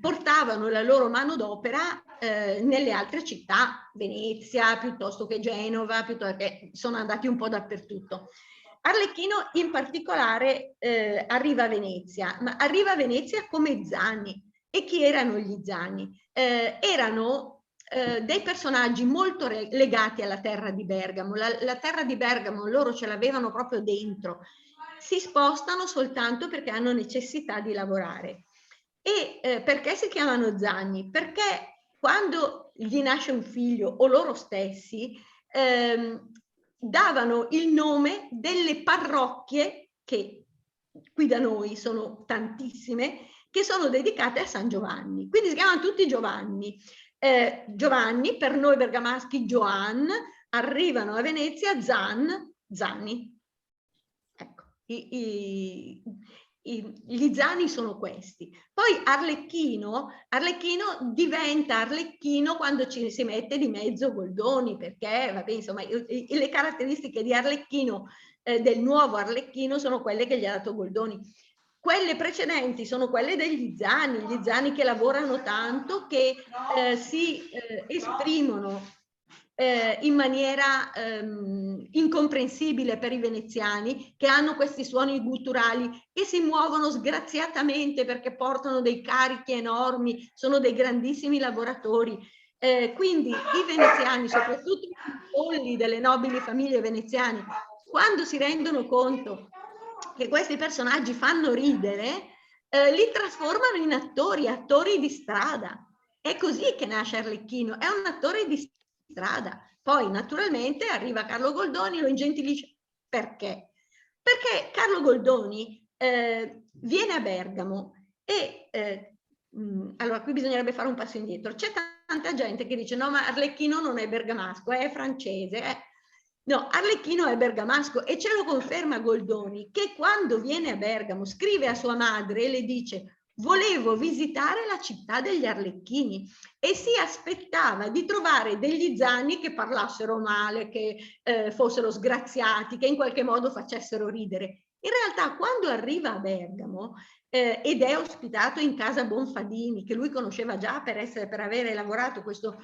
Speaker 1: portavano la loro manodopera nelle altre città, Venezia piuttosto che Genova, piuttosto che sono andati un po' dappertutto. Arlecchino in particolare arriva a Venezia, ma arriva a Venezia come Zani. E chi erano gli Zani? Erano dei personaggi molto legati alla terra di Bergamo. La terra di Bergamo loro ce l'avevano proprio dentro. Si spostano soltanto perché hanno necessità di lavorare. E perché si chiamano Zani? Perché quando gli nasce un figlio o loro stessi davano il nome delle parrocchie, che qui da noi sono tantissime, che sono dedicate a San Giovanni. Quindi si chiamano tutti Giovanni. Giovanni, per noi bergamaschi Gioan, arrivano a Venezia Zani. Ecco. Gli Zani sono questi. Poi Arlecchino diventa Arlecchino quando ci si mette di mezzo Goldoni, perché vabbè, insomma, le caratteristiche di Arlecchino, del nuovo Arlecchino, sono quelle che gli ha dato Goldoni. Quelle precedenti sono quelle degli Zani, gli Zani che lavorano tanto, che si esprimono in maniera incomprensibile per i veneziani, che hanno questi suoni gutturali, che si muovono sgraziatamente perché portano dei carichi enormi, sono dei grandissimi lavoratori. Quindi i veneziani, soprattutto i polli delle nobili famiglie veneziane, quando si rendono conto che questi personaggi fanno ridere, li trasformano in attori di strada. È così che nasce Arlecchino, è un attore di strada. Poi naturalmente arriva Carlo Goldoni, lo ingentilisce. Perché? Perché Carlo Goldoni viene a Bergamo e allora qui bisognerebbe fare un passo indietro. C'è tanta gente che dice no, ma Arlecchino non è bergamasco, è francese. No, Arlecchino è bergamasco, e ce lo conferma Goldoni, che quando viene a Bergamo scrive a sua madre e le dice: volevo visitare la città degli Arlecchini, e si aspettava di trovare degli Zani che parlassero male, che fossero sgraziati, che in qualche modo facessero ridere. In realtà quando arriva a Bergamo ed è ospitato in casa Bonfadini, che lui conosceva già per avere lavorato questo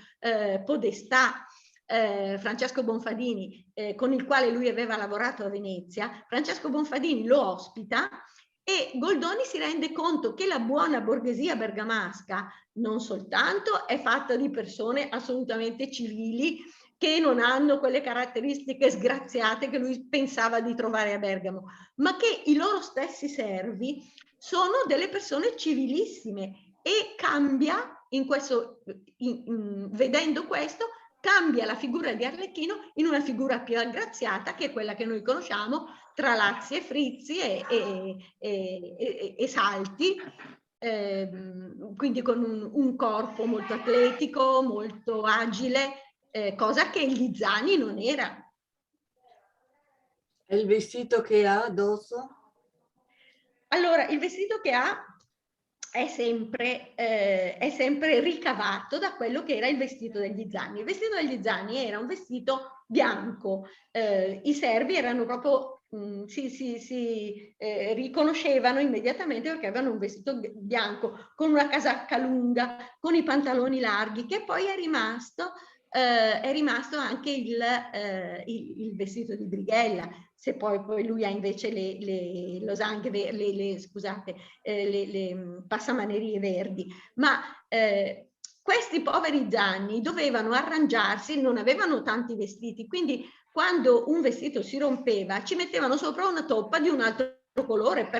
Speaker 1: podestà, Francesco Bonfadini, con il quale lui aveva lavorato a Venezia, Francesco Bonfadini lo ospita, e Goldoni si rende conto che la buona borghesia bergamasca non soltanto è fatta di persone assolutamente civili, che non hanno quelle caratteristiche sgraziate che lui pensava di trovare a Bergamo, ma che i loro stessi servi sono delle persone civilissime, e cambia vedendo questo, cambia la figura di Arlecchino in una figura più aggraziata, che è quella che noi conosciamo, tra lazzi e frizzi e salti, quindi con un corpo molto atletico, molto agile, cosa che gli Zani non era.
Speaker 3: E il vestito che ha addosso?
Speaker 1: Allora, il vestito che ha è sempre ricavato da quello che era il vestito degli Zani. Il vestito degli Zani era un vestito bianco, i servi erano proprio, si riconoscevano immediatamente perché avevano un vestito bianco, con una casacca lunga, con i pantaloni larghi, che poi è rimasto anche il vestito di Brighella. Se poi lui ha invece le losanghe, le passamanerie verdi. Ma questi poveri Zani dovevano arrangiarsi, non avevano tanti vestiti, quindi quando un vestito si rompeva ci mettevano sopra una toppa di un altro colore.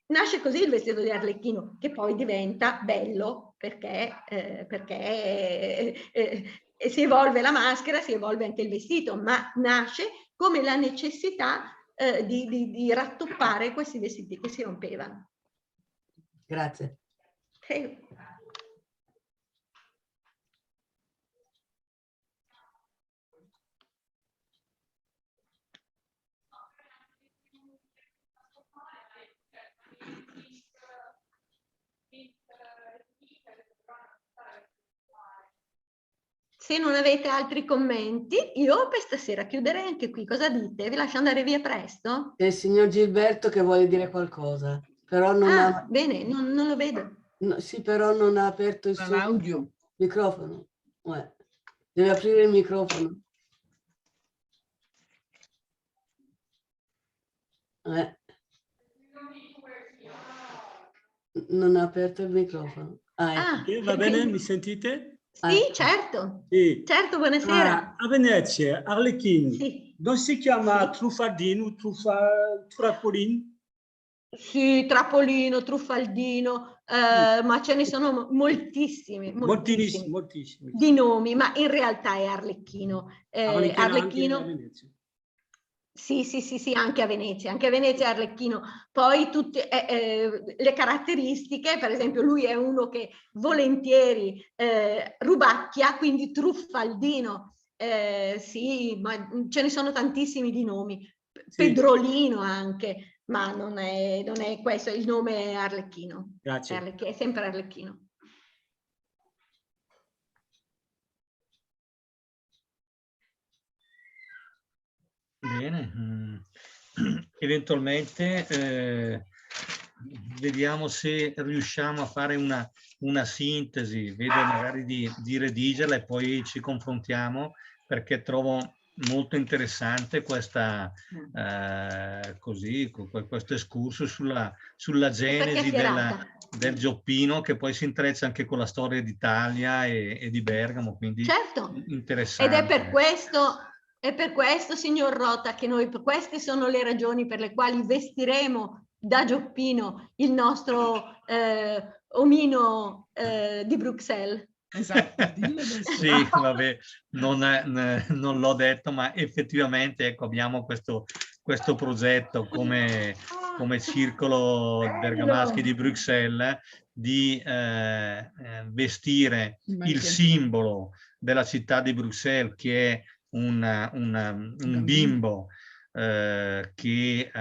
Speaker 1: Nasce così il vestito di Arlecchino, che poi diventa bello perché si evolve la maschera, si evolve anche il vestito, ma nasce come la necessità di rattoppare questi vestiti che si rompevano.
Speaker 3: Grazie.
Speaker 1: Se non avete altri commenti, io per stasera chiuderei anche qui. Cosa dite? Vi lascio andare via presto?
Speaker 3: C'è il signor Gilberto che vuole dire qualcosa, però non ha...
Speaker 1: Bene, non lo vedo.
Speaker 3: No, sì, però non ha aperto il suo microfono. Deve aprire il microfono. Non ha aperto il microfono.
Speaker 10: Va bene? Mi sentite?
Speaker 1: Sì, certo.
Speaker 10: Sì.
Speaker 1: Certo, buonasera.
Speaker 10: A Venezia, Arlecchino,
Speaker 1: sì.
Speaker 10: non si chiama Truffaldino, Trappolino?
Speaker 1: Sì, Trapolino, Truffaldino, ma ce ne sono moltissimi di nomi, ma in realtà è Arlecchino. Arlecchino. Sì, anche a Venezia è Arlecchino. Poi tutte le caratteristiche, per esempio lui è uno che volentieri rubacchia, quindi Truffaldino, sì, ma ce ne sono tantissimi di nomi. Pedrolino anche, ma non è questo, il nome è Arlecchino.
Speaker 10: Grazie.
Speaker 1: È sempre Arlecchino.
Speaker 2: Bene, eventualmente vediamo se riusciamo a fare una sintesi, vedo magari di redigerla e poi ci confrontiamo, perché trovo molto interessante questa, questo excursus sulla genesi del Gioppino, che poi si intreccia anche con la storia d'Italia e di Bergamo, quindi
Speaker 1: certo.
Speaker 2: interessante.
Speaker 1: Ed è per questo, signor Rota, che queste sono le ragioni per le quali vestiremo da Gioppino il nostro omino di Bruxelles.
Speaker 8: Esatto.
Speaker 2: Sì, vabbè, non l'ho detto, ma effettivamente ecco, abbiamo questo progetto come Circolo Bergamaschi di Bruxelles di vestire il simbolo della città di Bruxelles, che è un bimbo che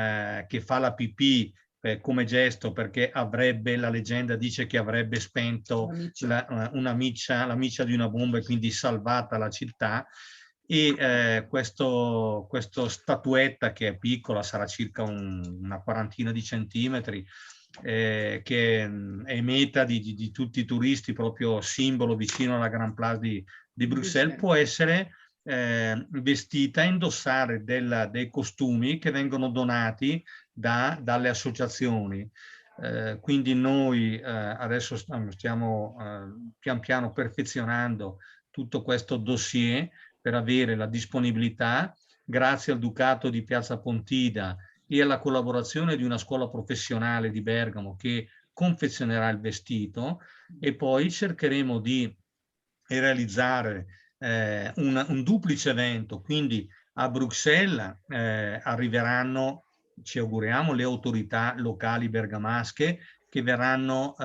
Speaker 2: fa la pipì come gesto, perché la leggenda dice che avrebbe spento la miccia di una bomba e quindi salvata la città. E questa statuetta, che è piccola, sarà circa una quarantina di centimetri, che è meta di tutti i turisti, proprio simbolo vicino alla Grand Place di Bruxelles, può essere vestita, indossare dei costumi che vengono donati dalle associazioni. Quindi noi adesso stiamo pian piano perfezionando tutto questo dossier per avere la disponibilità, grazie al Ducato di Piazza Pontida e alla collaborazione di una scuola professionale di Bergamo che confezionerà il vestito, e poi cercheremo di realizzare un duplice evento. Quindi a Bruxelles arriveranno, ci auguriamo, le autorità locali bergamasche, che verranno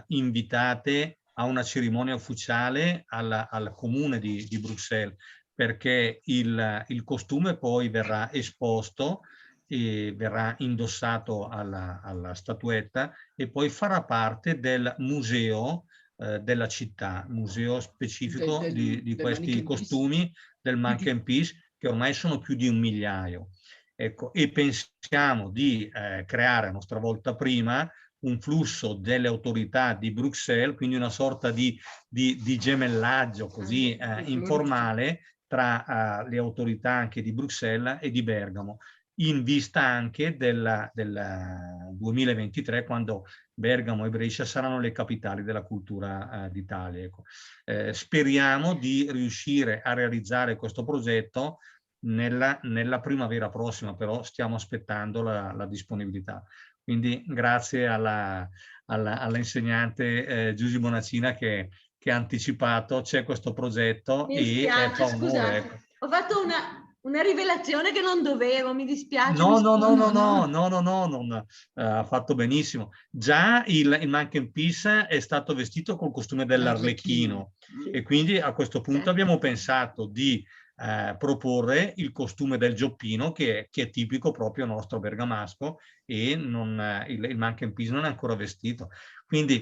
Speaker 2: invitate a una cerimonia ufficiale al comune di Bruxelles, perché il costume poi verrà esposto e verrà indossato alla statuetta, e poi farà parte del museo della città, museo specifico di questi costumi, del Mannequin Piece, che ormai sono più di 1 migliaio. Ecco, e pensiamo di creare a nostra volta prima un flusso delle autorità di Bruxelles, quindi una sorta di gemellaggio così informale tra le autorità anche di Bruxelles e di Bergamo, in vista anche del 2023, quando Bergamo e Brescia saranno le capitali della cultura d'Italia. Ecco. Speriamo di riuscire a realizzare questo progetto nella primavera prossima, però stiamo aspettando la disponibilità. Quindi grazie all'insegnante Giusy Bonacina che ha anticipato, c'è questo progetto.
Speaker 1: Mi dispiace, scusate, ecco. Ho fatto una rivelazione che non dovevo, mi dispiace.
Speaker 2: No, ha fatto benissimo. Già il Mannequin Piece è stato vestito col costume dell'Arlecchino, e quindi a questo punto abbiamo pensato di proporre il costume del Gioppino, che è tipico proprio nostro bergamasco, e il Mannequin Piece non è ancora vestito. Quindi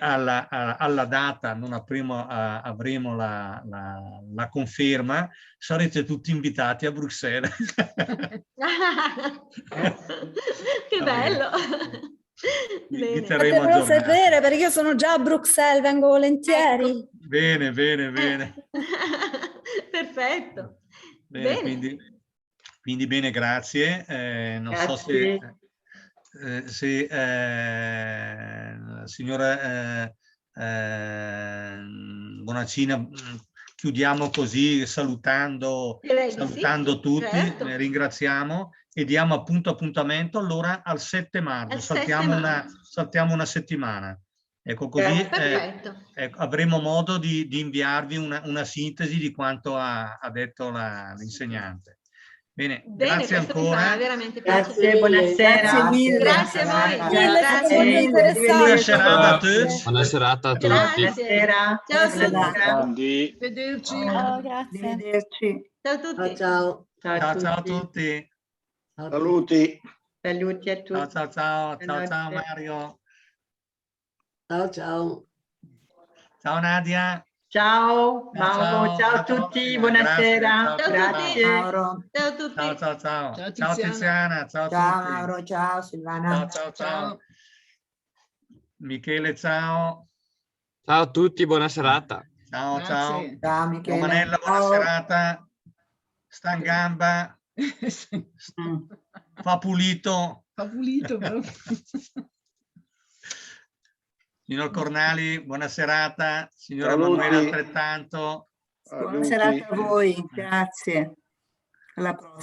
Speaker 2: alla data non avremo la conferma, sarete tutti invitati a Bruxelles.
Speaker 1: Che bello!
Speaker 2: Vi terremo
Speaker 7: aggiornati. Sapere, perché io sono già a Bruxelles, vengo volentieri.
Speaker 1: Ecco.
Speaker 2: Bene.
Speaker 1: Perfetto.
Speaker 2: Bene. Quindi bene, grazie. Non so se signora Bonacina, chiudiamo così salutando tutti, certo. Ringraziamo e diamo appuntamento allora al 7 marzo, saltiamo una settimana. Ecco, così avremo modo di inviarvi una sintesi di quanto ha detto l'insegnante. Bene, grazie ancora.
Speaker 5: Grazie, buonasera.
Speaker 7: Grazie mille.
Speaker 1: Grazie a voi.
Speaker 2: Buona serata a tutti.
Speaker 11: Buona serata a tutti.
Speaker 5: Buonasera.
Speaker 1: Ciao a
Speaker 10: tutti.
Speaker 8: Vederci.
Speaker 7: Ciao, grazie.
Speaker 5: Arrivederci.
Speaker 1: Ciao a tutti.
Speaker 3: Ciao.
Speaker 2: Ciao a tutti.
Speaker 11: Saluti.
Speaker 12: Saluti a tutti.
Speaker 2: Ciao, ciao, ciao, ciao,
Speaker 12: Buonanotte.
Speaker 2: ciao Mario.
Speaker 3: Ciao, ciao.
Speaker 2: Ciao Nadia.
Speaker 12: Ciao Mauro, ciao a
Speaker 2: alla
Speaker 12: tutti,
Speaker 2: prossima.
Speaker 12: buonasera.
Speaker 2: Grazie,
Speaker 1: Ciao a
Speaker 2: ciao,
Speaker 1: tutti.
Speaker 5: Mauro.
Speaker 1: Ciao a tutti.
Speaker 2: ciao, ciao, ciao.
Speaker 8: Ciao,
Speaker 2: Ciao
Speaker 8: Tiziana.
Speaker 2: Tiziana, ciao a
Speaker 5: Ciao
Speaker 2: tutti.
Speaker 5: Mauro, ciao Silvana.
Speaker 2: Ciao, ciao, ciao. Michele, ciao.
Speaker 13: Ciao a tutti, buona serata.
Speaker 2: Ciao,
Speaker 8: Grazie.
Speaker 2: ciao.
Speaker 5: Ciao Michele.
Speaker 2: Romanella, buona
Speaker 5: Ciao.
Speaker 2: serata. Sta in gamba,
Speaker 12: Mm.
Speaker 2: fa pulito.
Speaker 8: Fa pulito proprio.
Speaker 2: Signor Cornali, buona serata. Signora
Speaker 11: Saluti.
Speaker 2: Emanuele, altrettanto.
Speaker 11: Saluti.
Speaker 5: Buona serata a voi, grazie. Alla prossima.